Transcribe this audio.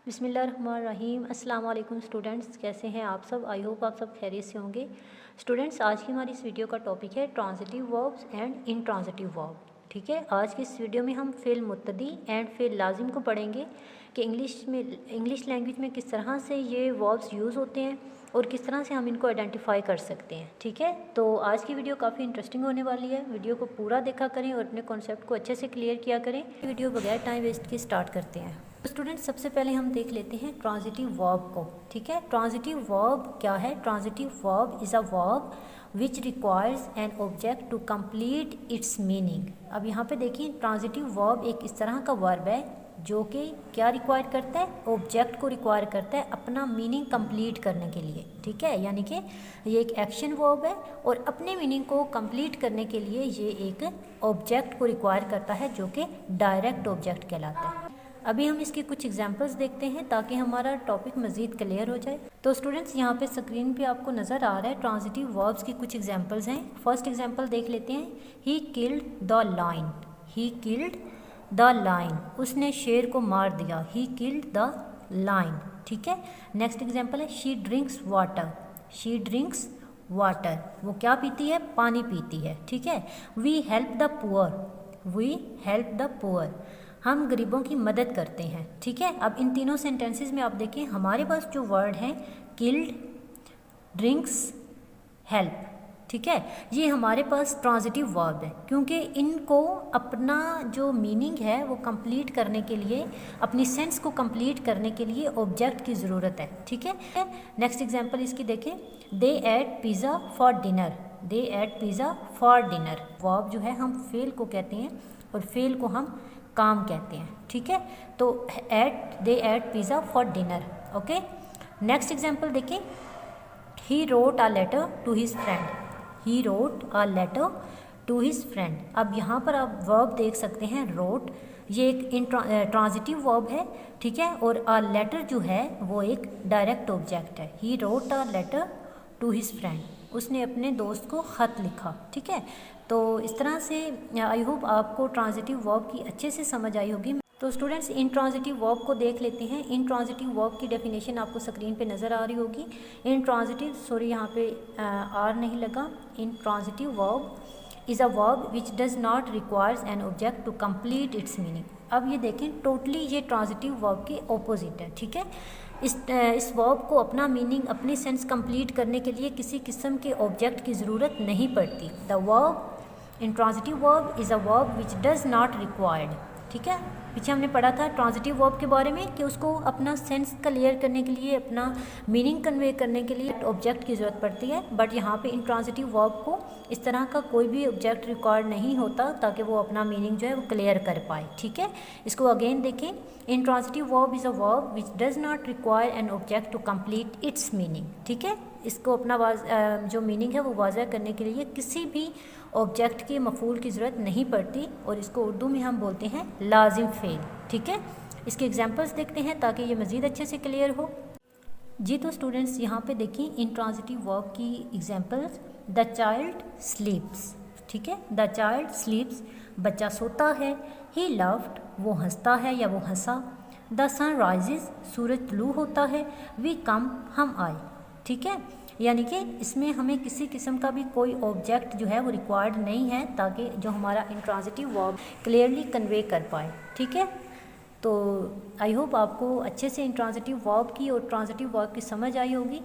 बिस्मिल्लाहिर्रहमानिर्रहीम। अस्सलाम वालेकुम स्टूडेंट्स, कैसे हैं आप सब? आई होप आप सब खैरियत से होंगे। स्टूडेंट्स, आज की हमारी इस वीडियो का टॉपिक है transitive verbs and intransitive verb. ठीक है, आज की इस वीडियो में हम फ़िल मुत्तदी एंड फ़िल लाजिम को पढ़ेंगे कि इंग्लिश लैंग्वेज में किस तरह से ये वर्ब्स यूज़ होते हैं और किस तरह से हम इनको आइडेंटिफाई कर सकते हैं। ठीक है, तो आज की वीडियो काफ़ी इंटरेस्टिंग होने वाली है। वीडियो को पूरा देखा करें और अपने कॉन्सेप्ट को अच्छे से क्लियर किया करें। वीडियो बगैर टाइम वेस्ट के स्टार्ट करते हैं। तो स्टूडेंट, सबसे पहले हम देख लेते हैं ट्रांजिटिव वर्ब को। ठीक है, ट्रांजिटिव वर्ब क्या है? Transitive verb is a verb which requires an object to complete its meaning. अब यहाँ पे देखिए, ट्रांजिटिव वर्ब एक इस तरह का वर्ब है जो कि क्या रिक्वायर करता है? ऑब्जेक्ट को रिक्वायर करता है अपना मीनिंग कंप्लीट करने के लिए। ठीक है, यानी कि ये एक एक्शन वर्ब है और अपने मीनिंग को कंप्लीट करने के लिए ये एक ऑब्जेक्ट को रिक्वायर करता है जो कि डायरेक्ट ऑब्जेक्ट कहलाता है। अभी हम इसके कुछ एग्जांपल्स देखते हैं ताकि हमारा टॉपिक मज़ीद क्लियर हो जाए। तो स्टूडेंट्स, यहाँ पे स्क्रीन पे आपको नज़र आ रहा है ट्रांजिटिव वर्ब्स की कुछ एग्जांपल्स हैं। फर्स्ट एग्जांपल देख लेते हैं। He killed the lion. He killed the lion, उसने शेर को मार दिया। He killed the lion. ठीक है, नेक्स्ट एग्जांपल है she drinks water. She drinks water, वो क्या पीती है? पानी पीती है। ठीक है, we help the poor. We help the poor, हम गरीबों की मदद करते हैं। ठीक है, अब इन तीनों सेंटेंसेस में आप देखें हमारे पास जो वर्ड हैं किल्ड, ड्रिंक्स, हेल्प। ठीक है, ये हमारे पास ट्रांजिटिव वर्ब है क्योंकि इनको अपना जो मीनिंग है वो कंप्लीट करने के लिए, अपनी सेंस को कंप्लीट करने के लिए ऑब्जेक्ट की ज़रूरत है। ठीक है, नेक्स्ट एग्जांपल इसकी देखें। They ate pizza for dinner. They ate pizza for dinner, verb जो है हम फेल को कहते हैं और फेल को हम काम कहते हैं। ठीक है, तो they ate pizza for dinner. Okay, next example देखें। He wrote a letter to his friend. He wrote a letter to his friend. अब यहाँ पर आप वर्ब देख सकते हैं रोट, ये एक ट्रांजिटिव वर्ब है। ठीक है, और अ लेटर जो है वो एक डायरेक्ट ऑब्जेक्ट है। He wrote a letter to his friend, उसने अपने दोस्त को ख़त लिखा। ठीक है, तो इस तरह से आई होप आपको ट्रांजिटिव वर्ब की अच्छे से समझ आई होगी। तो स्टूडेंट्स, इन ट्रांजिटिव वर्ब को देख लेते हैं। इन ट्रांजिटिव वर्ब की डेफिनेशन आपको स्क्रीन पे नज़र आ रही होगी। इन ट्रांजिटिव, सॉरी यहाँ पे आर नहीं लगा। Intransitive verb is a verb which does not requires an object to complete its meaning. अब ये देखें, टोटली ये ट्रांजिटिव वर्ब के ऑपोजिट है। ठीक है, इस वर्ब को अपना मीनिंग, अपनी सेंस कंप्लीट करने के लिए किसी किस्म के ऑब्जेक्ट की ज़रूरत नहीं पड़ती। The verb intransitive verb is a verb which does not required. ठीक है, पीछे हमने पढ़ा था ट्रांजिटिव वर्ब के बारे में कि उसको अपना सेंस क्लियर करने के लिए, अपना मीनिंग कन्वे करने के लिए ऑब्जेक्ट की ज़रूरत पड़ती है। बट यहाँ पे इंट्रांजिटिव वर्ब को इस तरह का कोई भी ऑब्जेक्ट रिक्वायर्ड नहीं होता ताकि वो अपना मीनिंग जो है वो क्लियर कर पाए। ठीक है, इसको अगेन देखें। Intransitive verb is a verb which does not require an object to complete its meaning. ठीक है, इसको अपना जो मीनिंग है वो वाज़ह करने के लिए किसी भी ऑब्जेक्ट के मफूल की ज़रूरत नहीं पड़ती और इसको उर्दू में हम बोलते हैं लाजिम फ़ेल। ठीक है, इसके एग्जांपल्स देखते हैं ताकि ये मज़ीद अच्छे से क्लियर हो। जी, तो स्टूडेंट्स यहाँ पे देखिए इंट्रांजिटिव वर्ब की एग्जांपल्स। The child स्लीप्स। ठीक है, द चाइल्ड स्लीप्स, बच्चा सोता है। ही लव्ड, वो हंसता है या वो हंसा। द सन राइजेस, सूरज तुलू होता है। वी कम, हम आए। ठीक है, यानी कि इसमें हमें किसी किस्म का भी कोई ऑब्जेक्ट जो है वो रिक्वायर्ड नहीं है ताकि जो हमारा इंट्रांजिटिव वर्ब क्लियरली कन्वे कर पाए। ठीक है, तो आई होप आपको अच्छे से इंट्रांजिटिव वर्ब की और ट्रांजिटिव वर्ब की समझ आई होगी।